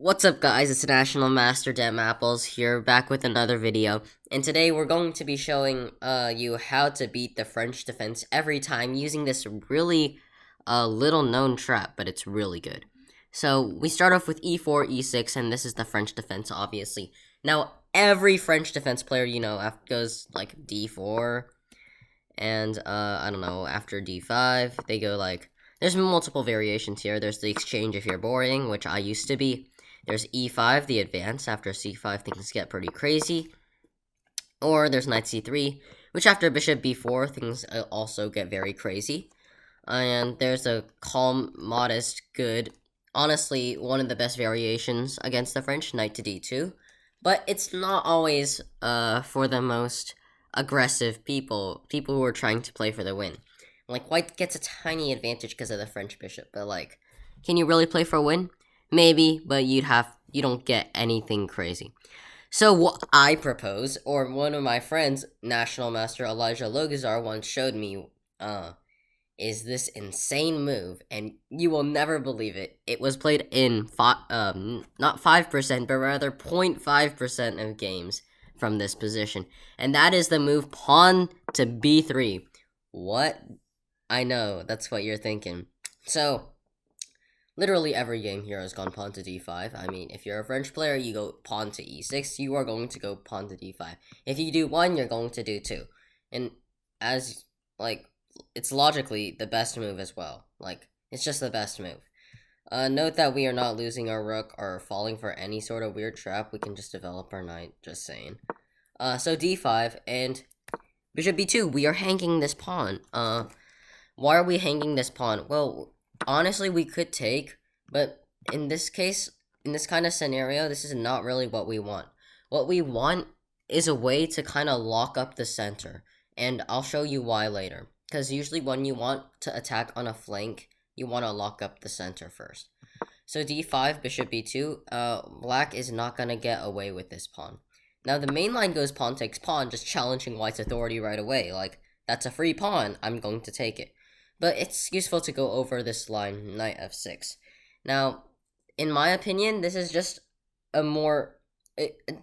What's up guys, it's National Master Dem Apples here, back with another video, and today we're going to be showing you how to beat the French defense every time using this really little known trap, but it's really good. So we start off with e4, e6, and this is the French defense obviously. Now every French defense player, goes like d4, and I don't know, after d5, they go like, there's multiple variations here. There's the exchange if you're boring, which I used to be. There's e5, the advance. After c5, things get pretty crazy. Or there's knight c3, which after bishop b4, things also get very crazy. And there's a calm, modest, good, honestly, one of the best variations against the French, knight to d2. But it's not always for the most aggressive people who are trying to play for the win. Like, white gets a tiny advantage because of the French bishop, but like, can you really play for a win? Maybe, but you don't get anything crazy. So what I propose, or one of my friends, National Master Elijah Logazar, once showed me, is this insane move, and you will never believe it. It was played in not 5%, but rather 0.5% of games from this position, and that is the move pawn to b3. What? I know, that's what you're thinking. So, literally every game here has gone pawn to d5. I mean, if you're a French player, you go pawn to e6, you are going to go pawn to d5. If you do 1, you're going to do 2. And as, like, it's logically the best move as well. Like, it's just the best move. Note that we are not losing our rook or falling for any sort of weird trap. We can just develop our knight, just saying. So d5, and bishop b2, we are hanging this pawn. Why are we hanging this pawn? Well, honestly, we could take, but in this case, in this kind of scenario, this is not really what we want. What we want is a way to kind of lock up the center, and I'll show you why later. Because usually when you want to attack on a flank, you want to lock up the center first. So d5, bishop b2, black is not going to get away with this pawn. Now the main line goes pawn takes pawn, just challenging white's authority right away. Like, that's a free pawn, I'm going to take it. But it's useful to go over this line, knight f6. Now, in my opinion, this is just a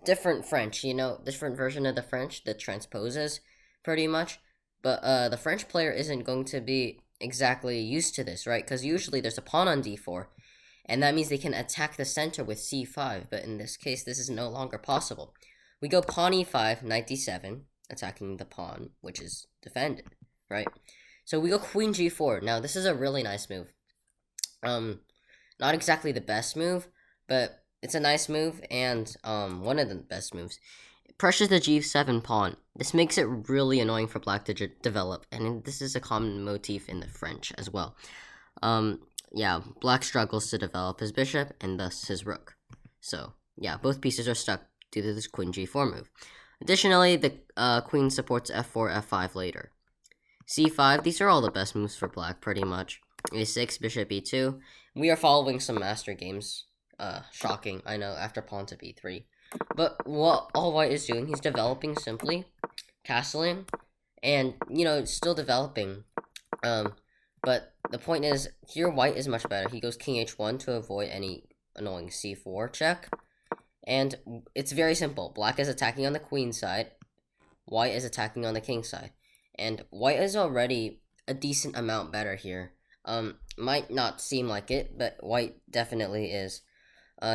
different French, different version of the French that transposes, pretty much. But the French player isn't going to be exactly used to this, right? Because usually there's a pawn on d4, and that means they can attack the center with c5, but in this case, this is no longer possible. We go pawn e5, knight d7, attacking the pawn, which is defended, right? So we go queen g4. Now, this is a really nice move. Not exactly the best move, but it's a nice move, and one of the best moves. It pressures the g7 pawn. This makes it really annoying for black to develop, and this is a common motif in the French as well. Yeah, black struggles to develop his bishop, and thus his rook. So, yeah, both pieces are stuck due to this queen g4 move. Additionally, the queen supports f4, f5 later. c5, these are all the best moves for black, pretty much. a6, bishop e2. We are following some master games. Shocking, I know, after pawn to b3. But what all white is doing, he's developing simply, castling, and, still developing. But the point is, here white is much better. He goes king h1 to avoid any annoying c4 check. And it's very simple. Black is attacking on the queen side. White is attacking on the king side. And white is already a decent amount better here. Might not seem like it, but white definitely is.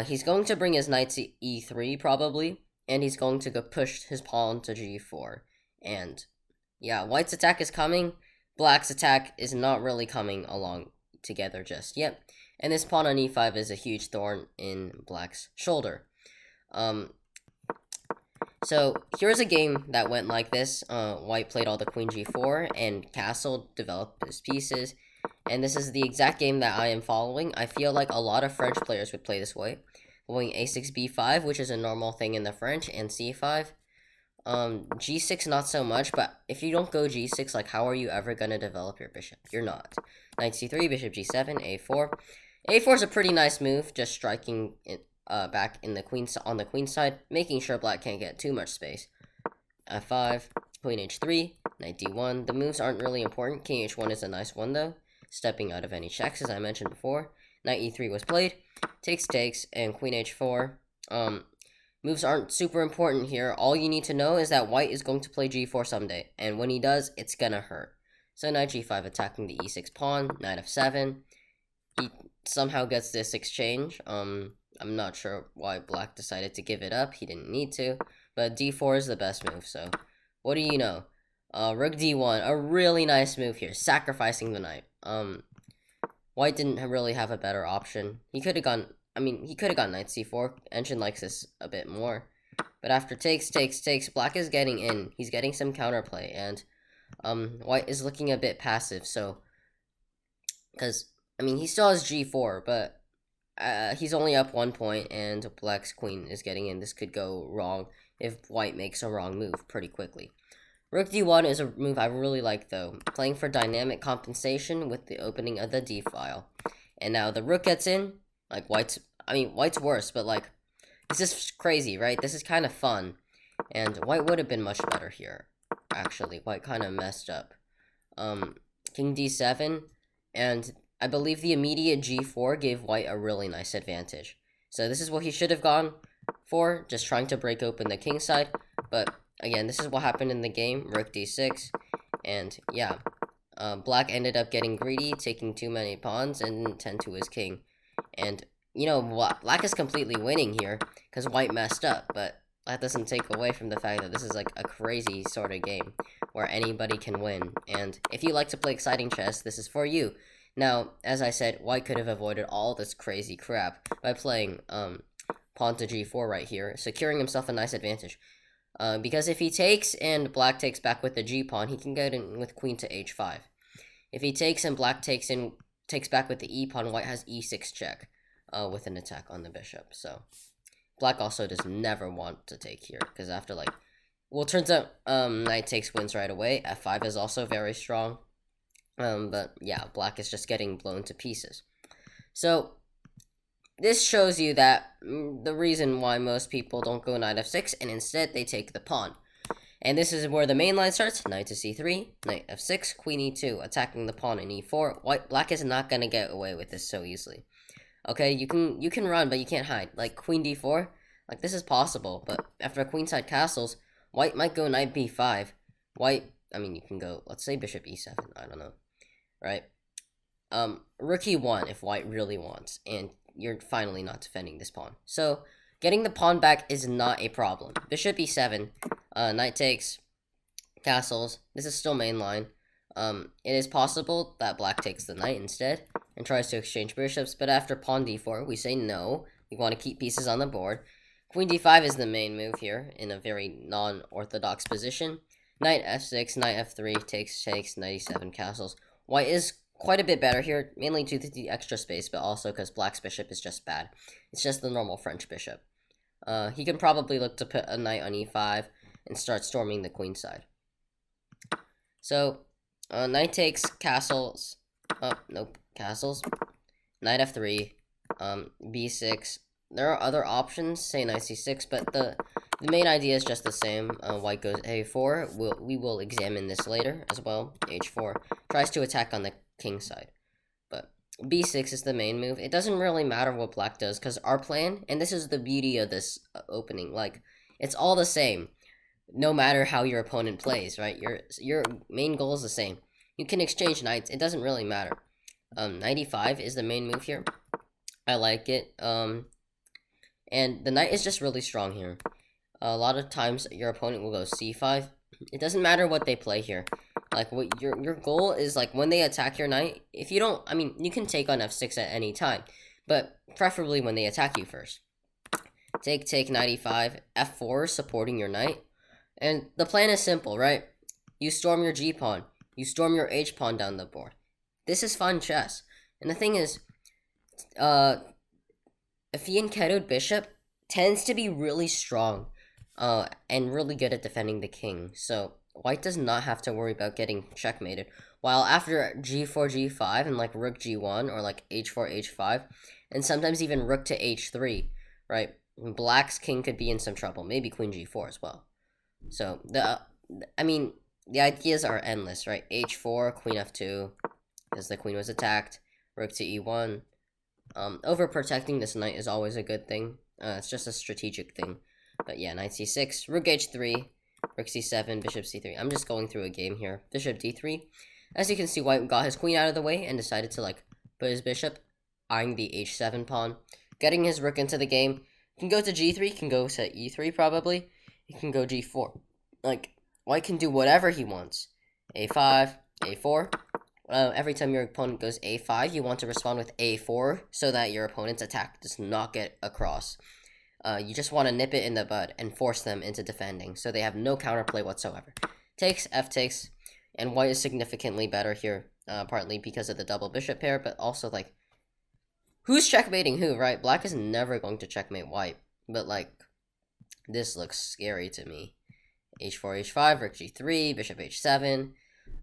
He's going to bring his knight to e3 probably, and he's going to go push his pawn to g4. And yeah, white's attack is coming. Black's attack is not really coming along together just yet. And this pawn on e5 is a huge thorn in black's shoulder. So, here's a game that went like this. White played all the queen g4, and castle developed his pieces. And this is the exact game that I am following. I feel like a lot of French players would play this way. Going a6, b5, which is a normal thing in the French, and c5. G6, not so much, but if you don't go g6, like, how are you ever going to develop your bishop? You're not. Knight c3, bishop g7, a4. a4 is a pretty nice move, just striking it back in the on the queen side, making sure black can't get too much space. f5, queen h3, knight d1. The moves aren't really important. King h1 is a nice one though, stepping out of any checks as I mentioned before. Knight e3 was played. Takes, and queen h4. Moves aren't super important here. All you need to know is that white is going to play g4 someday, and when he does, it's gonna hurt. So knight g5 attacking the e6 pawn, knight f7. He somehow gets this exchange. I'm not sure why black decided to give it up. He didn't need to, but d4 is the best move, so what do you know? Rook d1, a really nice move here, sacrificing the knight. White didn't really have a better option. He could have gone, he could have gone knight c4. Engine likes this a bit more. But after takes, black is getting in. He's getting some counterplay, and white is looking a bit passive, so, because, he still has g4, but he's only up 1 point, and black's queen is getting in. This could go wrong if white makes a wrong move pretty quickly. Rook d1 is a move I really like, though, playing for dynamic compensation with the opening of the d file. And now the rook gets in, like white's worse, but like, this is crazy, right? This is kind of fun, and white would have been much better here, actually. White kind of messed up. King d7, and I believe the immediate g4 gave white a really nice advantage. So this is what he should have gone for, just trying to break open the king side, but again, this is what happened in the game, rook d6, and yeah, black ended up getting greedy, taking too many pawns, and didn't tend to his king. And, black is completely winning here, because white messed up, but that doesn't take away from the fact that this is like a crazy sort of game, where anybody can win, and if you like to play exciting chess, this is for you. Now, as I said, white could have avoided all this crazy crap by playing, pawn to g4 right here, securing himself a nice advantage. Because if he takes and black takes back with the g-pawn, he can get in with queen to h5. If he takes and black takes back with the e-pawn, white has e6 check with an attack on the bishop. So black also does never want to take here, because after turns out knight takes wins right away. f5 is also very strong. But yeah, black is just getting blown to pieces. So this shows you that the reason why most people don't go knight f6, and instead they take the pawn. And this is where the main line starts. Knight to c3, knight f6, queen e2, attacking the pawn in e4. Black is not going to get away with this so easily. Okay, you can run, but you can't hide. Like queen d4, like this is possible, but after queenside castles, white might go knight b5. White, you can go, let's say bishop e7, I don't know, right? Rook e1 if white really wants, and you're finally not defending this pawn. So, getting the pawn back is not a problem. Bishop e7, knight takes, castles. This is still main line. It is possible that black takes the knight instead and tries to exchange bishops, but after pawn d4, we say no. We want to keep pieces on the board. Queen d5 is the main move here in a very non-orthodox position. Knight f6, knight f3, takes, knight e7, castles. White is quite a bit better here, mainly due to the extra space, but also because black's bishop is just bad. It's just the normal French bishop. He can probably look to put a knight on e5 and start storming the queen side. So, knight takes, castles. Nope, castles. Knight f3, b6. There are other options, say knight c6, but the main idea is just the same. White goes a4. We will examine this later as well. h4 tries to attack on the king side, but b6 is the main move. It doesn't really matter what black does, because our plan, and this is the beauty of this opening, like, it's all the same, no matter how your opponent plays, right? Your main goal is the same. You can exchange knights, it doesn't really matter. Knight e5 is the main move here. I like it, and the knight is just really strong here. A lot of times, your opponent will go c5. It doesn't matter what they play here. Like, what your goal is, like, when they attack your knight, if you don't, you can take on f6 at any time, but preferably when they attack you first. Take, knight e5, f4, supporting your knight, and the plan is simple, right? You storm your g-pawn, you storm your h-pawn down the board. This is fun chess, and the thing is, a fianchettoed bishop tends to be really strong, and really good at defending the king, so white does not have to worry about getting checkmated. While after g4, g5, and like rook g1, or like h4, h5, and sometimes even rook to h3, right? Black's king could be in some trouble, maybe queen g4 as well. So, the ideas are endless, right? h4, queen f2, because the queen was attacked, rook to e1, Overprotecting this knight is always a good thing. It's just a strategic thing. But yeah, knight c6, rook h3, rook c7, bishop c3. I'm just going through a game here. Bishop d3. As you can see, white got his queen out of the way and decided to, like, put his bishop, eyeing the h7 pawn. Getting his rook into the game. Can go to g3, can go to e3 probably. He can go g4. Like, white can do whatever he wants. a5, a4. Every time your opponent goes a5, you want to respond with a4 so that your opponent's attack does not get across. You just want to nip it in the bud and force them into defending so they have no counterplay whatsoever. Takes, f takes, and white is significantly better here, partly because of the double bishop pair, but also, like, who's checkmating who, right? Black is never going to checkmate white, but, like, this looks scary to me. h4, h5, rook g3, bishop h7.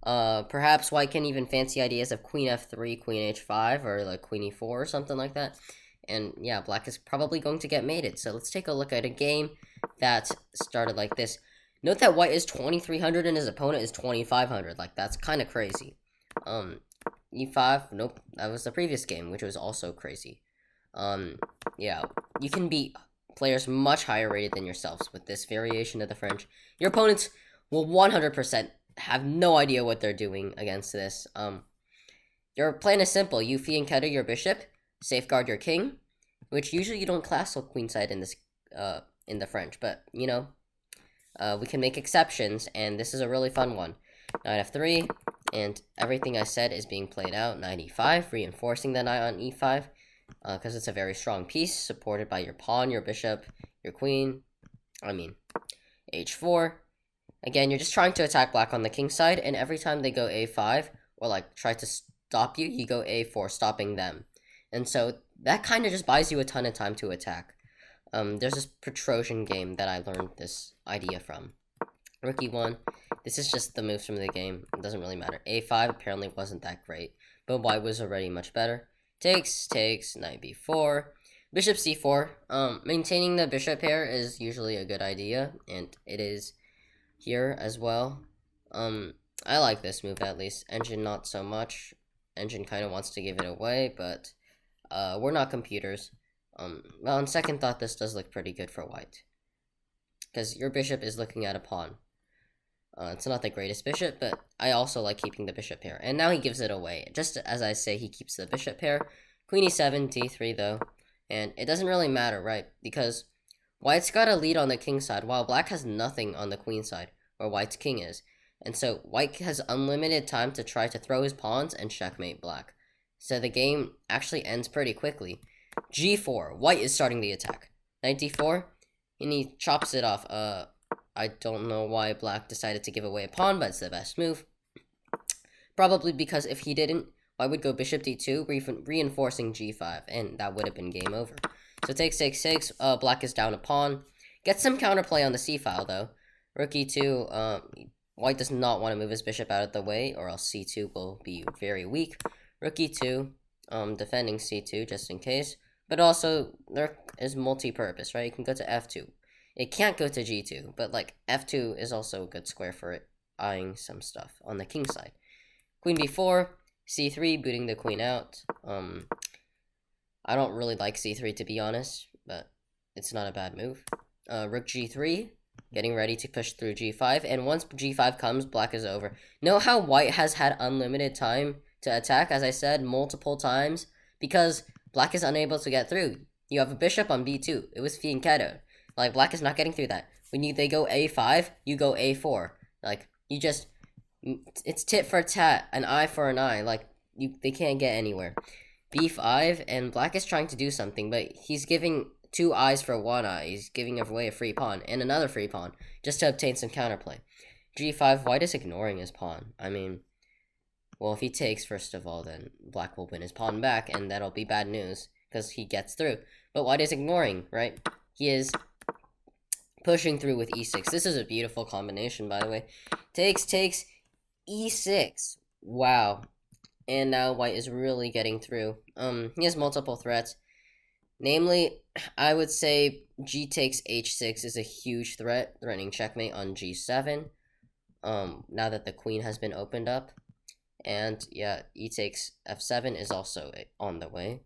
Perhaps white can even fancy ideas of queen f3, queen h5, or like queen e4 or something like that. And yeah, black is probably going to get mated. So let's take a look at a game that started like this. Note that white is 2,300 and his opponent is 2,500. Like, that's kind of crazy. e5, nope, that was the previous game, which was also crazy. Yeah, you can beat players much higher rated than yourselves with this variation of the French. Your opponents will 100% have no idea what they're doing against this. Your plan is simple. You fianchetto your bishop, safeguard your king, which usually you don't castle queenside in this in the French, but you know, we can make exceptions, and this is a really fun one. Knight f3, and everything I said is being played out. Knight e5, reinforcing the knight on e5, because it's a very strong piece, supported by your pawn, your bishop, your queen. h4. Again, you're just trying to attack black on the king side, and every time they go a5, or like try to stop you, you go a4, stopping them. And so that kind of just buys you a ton of time to attack. There's this Petrosian game that I learned this idea from. Rook e1. This is just the moves from the game. It doesn't really matter. a5 apparently wasn't that great, but white was already much better. Takes, knight b4. Bishop c4. Maintaining the bishop pair is usually a good idea, and it is here as well. I like this move at least. Engine not so much. Engine kind of wants to give it away, but we're not computers. Well, on second thought, this does look pretty good for white, because your bishop is looking at a pawn. It's not the greatest bishop, but I also like keeping the bishop pair. And now he gives it away. Just as I say, he keeps the bishop pair. Queen e7, d3 though. And it doesn't really matter, right? Because white's got a lead on the king side, while black has nothing on the queen side, where white's king is. And so white has unlimited time to try to throw his pawns and checkmate black. So the game actually ends pretty quickly. g4, white is starting the attack. Knight d4, and he chops it off. I don't know why black decided to give away a pawn, but it's the best move. Probably because if he didn't, white would go bishop d2, reinforcing g5, and that would have been game over. So takes, black is down a pawn. Gets some counterplay on the c-file, though. Rook e2, white does not want to move his bishop out of the way, or else c2 will be very weak. Rook e2, defending c2, just in case. But also, there is multi-purpose, right? You can go to f2. It can't go to g2, but, like, f2 is also a good square for it, eyeing some stuff on the king side. Queen b4, c3, booting the queen out. I don't really like c3, to be honest, but it's not a bad move. Rook g3, getting ready to push through g5, and once g5 comes, black is over. Know how white has had unlimited time to attack, as I said, multiple times? Because black is unable to get through. You have a bishop on b2. It was fianchetto. Like, black is not getting through that. When they go a5, you go a4. Like, you just, it's tit for tat, an eye for an eye. Like, they can't get anywhere. b5, and black is trying to do something, but he's giving 2 eyes for 1 eye. He's giving away a free pawn, and another free pawn, just to obtain some counterplay. g5, white is ignoring his pawn. I mean, well, if he takes, first of all, then black will win his pawn back, and that'll be bad news, because he gets through. But white is ignoring, right? He is pushing through with e6. This is a beautiful combination, by the way. Takes, e6. Wow. And now white is really getting through. He has multiple threats. Namely, I would say g takes h6 is a huge threat, threatening checkmate on g7. Now that the queen has been opened up. And yeah, e takes f7 is also on the way.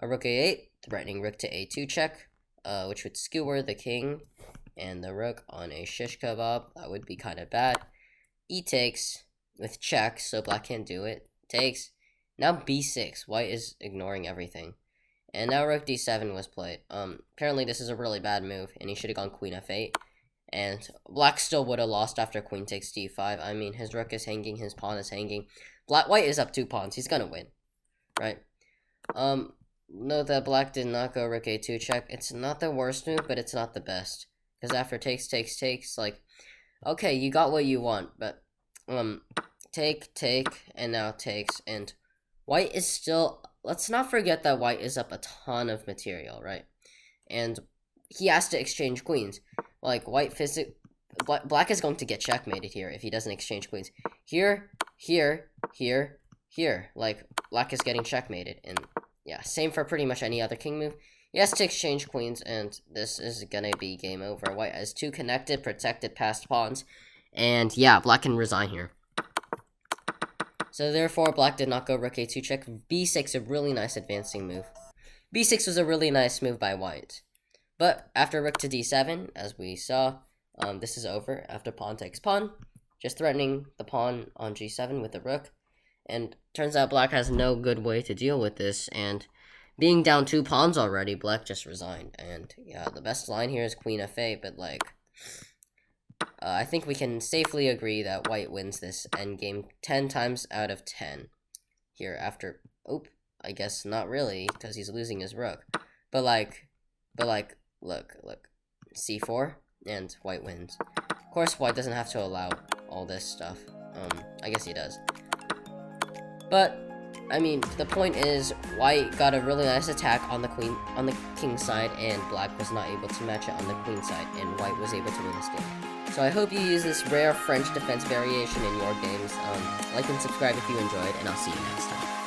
a rook a8, threatening rook to a2 check, which would skewer the king and the rook on a shish kebab. That would be kind of bad. E takes with check, so black can't do it. Takes. Now b6. White is ignoring everything. And now rook d7 was played. Apparently this is a really bad move, and he should have gone queen f8. And black still would have lost after queen takes d5. I mean, his rook is hanging, his pawn is hanging. White is up 2 pawns. He's gonna win, right? Note that black did not go rook a2 check. It's not the worst move, but it's not the best. Because after takes, like, okay, you got what you want, but, take, and now takes, and white is still, let's not forget that white is up a ton of material, right? And he has to exchange queens. Like, black is going to get checkmated here if he doesn't exchange queens. Here. Like, black is getting checkmated, and yeah, same for pretty much any other king move. He has to exchange queens, and this is gonna be game over. White has 2 connected, protected passed pawns, and yeah, black can resign here. So therefore, black did not go rook a2 check. b6, a really nice advancing move. b6 was a really nice move by white. But after rook to d7, as we saw, this is over. After pawn takes pawn, just threatening the pawn on g7 with the rook. And turns out black has no good way to deal with this, and being down 2 pawns already, black just resigned. And yeah, the best line here is queen f8, but like, I think we can safely agree that white wins this endgame 10 times out of 10. Here after, I guess not really, because he's losing his rook. But like, look, c4, and white wins. Of course, white doesn't have to allow all this stuff. I guess he does. But I mean, the point is, white got a really nice attack on the king side, and black was not able to match it on the queen side, and white was able to win this game. So I hope you use this rare French defense variation in your games. Like and subscribe if you enjoyed, and I'll see you next time.